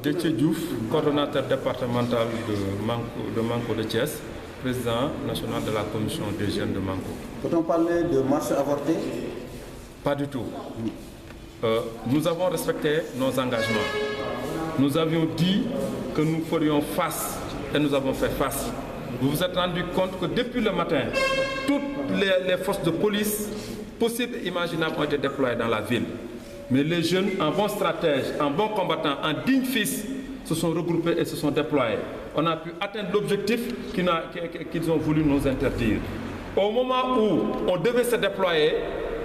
Déthié Diouf, coordonnateur départemental de Manko de Thiès, président national de la commission des jeunes de Manko. Peut-on parler de marche avortée? Pas du tout. Nous avons respecté nos engagements. Nous avions dit que nous ferions face et nous avons fait face. Vous vous êtes rendu compte que depuis le matin, toutes les forces de police possibles et imaginables ont été déployées dans la ville. Mais les jeunes, en bons stratèges, en bons combattants, en dignes fils, se sont regroupés et se sont déployés. On a pu atteindre l'objectif qu'ils ont voulu nous interdire. Au moment où on devait se déployer,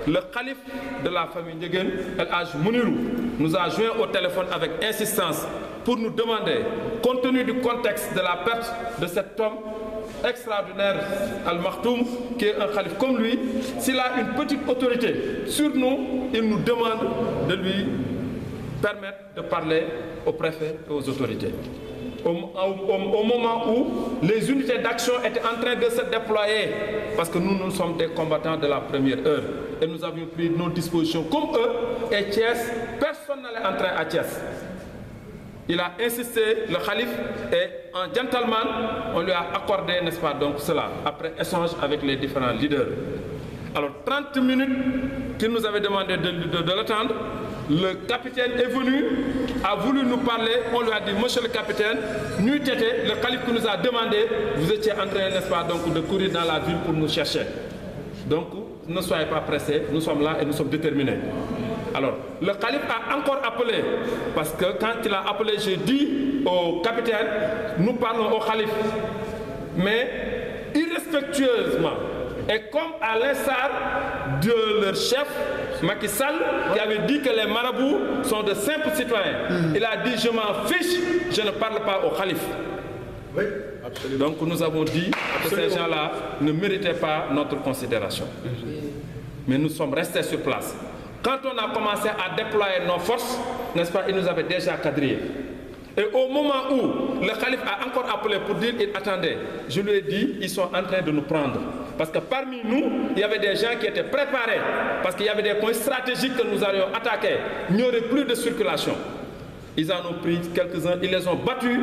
le calife de la famille Ndiéguène, El Hadj Mounirou, nous a joint au téléphone avec insistance pour nous demander, compte tenu du contexte de la perte de cet homme extraordinaire, Al-Maktoum, qui est un calife comme lui, s'il a une petite autorité sur nous, il nous demande de lui permettre de parler au préfet et aux autorités. Au moment où les unités d'action étaient en train de se déployer, parce que nous sommes des combattants de la première heure, et nous avions pris nos dispositions comme eux, et Thiès, personne n'allait entrer à Thiès. Il a insisté, le calife, et en gentleman, on lui a accordé, n'est-ce pas, donc cela, après échange avec les différents leaders. Alors, 30 minutes qu'il nous avait demandé de l'attendre, le capitaine est venu, a voulu nous parler, on lui a dit, monsieur le capitaine, nuit était, le calife qui nous a demandé, vous étiez en train, n'est-ce pas, donc, de courir dans la ville pour nous chercher. Donc, ne soyez pas pressés, nous sommes là et nous sommes déterminés. Alors, le calife a encore appelé, parce que quand il a appelé, j'ai dit au capitaine, nous parlons au calife, mais irrespectueusement, et comme à l'instar de leur chef, Macky Sall, qui avait dit que les marabouts sont de simples citoyens. Il a dit, je m'en fiche, je ne parle pas au calife. Oui, absolument. Donc nous avons dit que ces gens-là ne méritaient pas notre considération. Mais nous sommes restés sur place. Quand on a commencé à déployer nos forces, n'est-ce pas, ils nous avaient déjà quadrillés. Et au moment où le calife a encore appelé pour dire, attendez, je lui ai dit, ils sont en train de nous prendre. Parce que parmi nous, il y avait des gens qui étaient préparés, parce qu'il y avait des points stratégiques que nous allions attaquer. Il n'y aurait plus de circulation. Ils en ont pris quelques-uns, ils les ont battus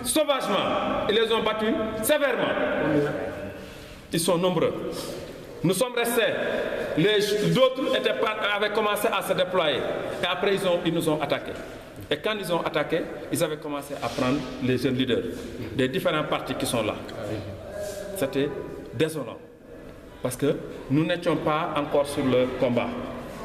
sauvagement, ils les ont battus sévèrement. Ils sont nombreux. Nous sommes restés, d'autres avaient commencé à se déployer. Et après, ils nous ont attaqués. Et quand ils ont attaqué, ils avaient commencé à prendre les jeunes leaders des différents partis qui sont là. C'était désolant. Parce que nous n'étions pas encore sur le combat.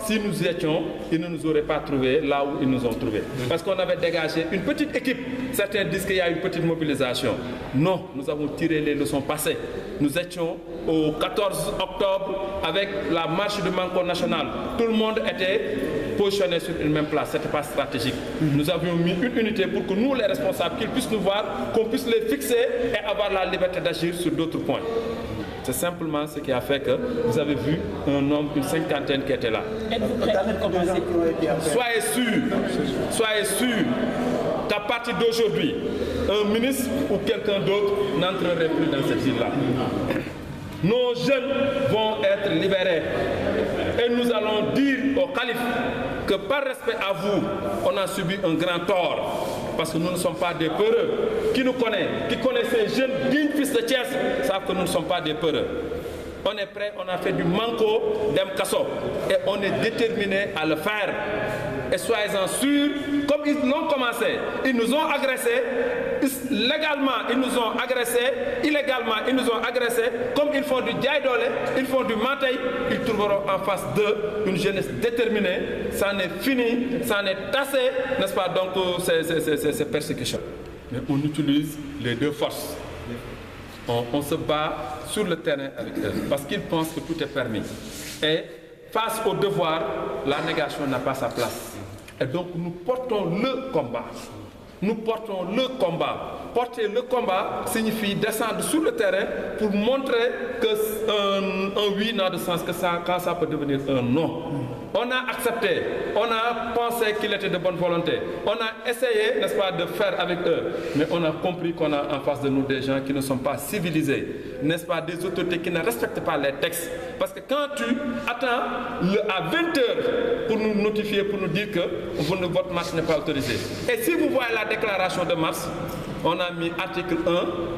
Si nous y étions, ils ne nous auraient pas trouvés là où ils nous ont trouvés. Parce qu'on avait dégagé une petite équipe. Certains disent qu'il y a une petite mobilisation. Non, nous avons tiré les leçons passées. Nous étions au 14 octobre avec la marche du Manko national. Tout le monde était positionné sur une même place. Ce n'était pas stratégique. Nous avions mis une unité pour que nous, les responsables, qu'ils puissent nous voir, qu'on puisse les fixer et avoir la liberté d'agir sur d'autres points. C'est simplement ce qui a fait que vous avez vu un nombre, une cinquantaine qui était là. Êtes-vous prêt à commencer? Soyez sûr qu'à partir d'aujourd'hui, un ministre ou quelqu'un d'autre n'entrerait plus dans cette ville-là. Nos jeunes vont être libérés. Et nous allons dire au calife que par respect à vous, on a subi un grand tort. Parce que nous ne sommes pas des peureux. Qui nous connaît, qui connaît ces jeunes dignes fils de Thiès, savent que nous ne sommes pas des peureux. On est prêt, on a fait du Manko d'Mkasso et on est déterminé à le faire. Et soyez-en sûrs, comme ils l'ont commencé, ils nous ont agressés, légalement ils nous ont agressés, illégalement ils nous ont agressés, comme ils font du Djaïdole, ils font du Matay, ils trouveront en face d'eux une jeunesse déterminée, c'en est fini, c'en est assez, n'est-ce pas, donc ces persécutions. Mais on utilise les deux forces. On se bat sur le terrain avec eux, parce qu'ils pensent que tout est permis. Et face au devoir, la négation n'a pas sa place. Et donc nous portons le combat. Nous portons le combat. Porter le combat signifie descendre sur le terrain pour montrer que un oui n'a de sens que ça, quand ça peut devenir un non. On a accepté, on a pensé qu'il était de bonne volonté. On a essayé, n'est-ce pas, de faire avec eux. Mais on a compris qu'on a en face de nous des gens qui ne sont pas civilisés, n'est-ce pas, des autorités qui ne respectent pas les textes. Parce que quand tu attends à 20h pour nous notifier, pour nous dire que votre marche n'est pas autorisée. Et si vous voyez la déclaration de marche, on a mis article 1,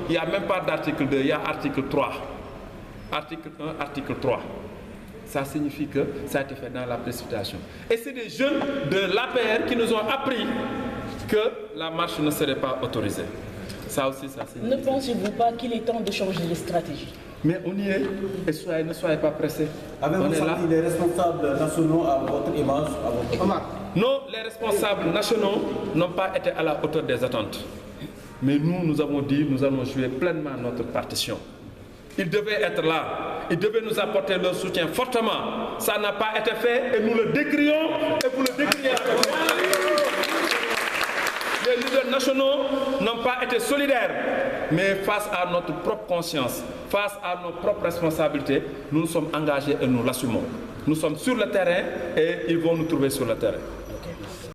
il n'y a même pas d'article 2, il y a article 3. Article 1, article 3. Ça signifie que ça a été fait dans la précipitation. Et c'est des jeunes de l'APR qui nous ont appris que la marche ne serait pas autorisée. Ça aussi, ça signifie. Ne pensez-vous pas qu'il est temps de changer de stratégie? Mais on y est, et ne soyez pas pressés. Avez-vous senti les responsables nationaux à votre image, à votre marque? Non, les responsables nationaux n'ont pas été à la hauteur des attentes. Mais nous avons dit, nous allons jouer pleinement notre partition. Ils devaient être là, ils devaient nous apporter leur soutien fortement. Ça n'a pas été fait et nous le décrions et vous le décriez. Les leaders nationaux n'ont pas été solidaires, mais face à notre propre conscience, face à nos propres responsabilités, nous nous sommes engagés et nous l'assumons. Nous sommes sur le terrain et ils vont nous trouver sur le terrain.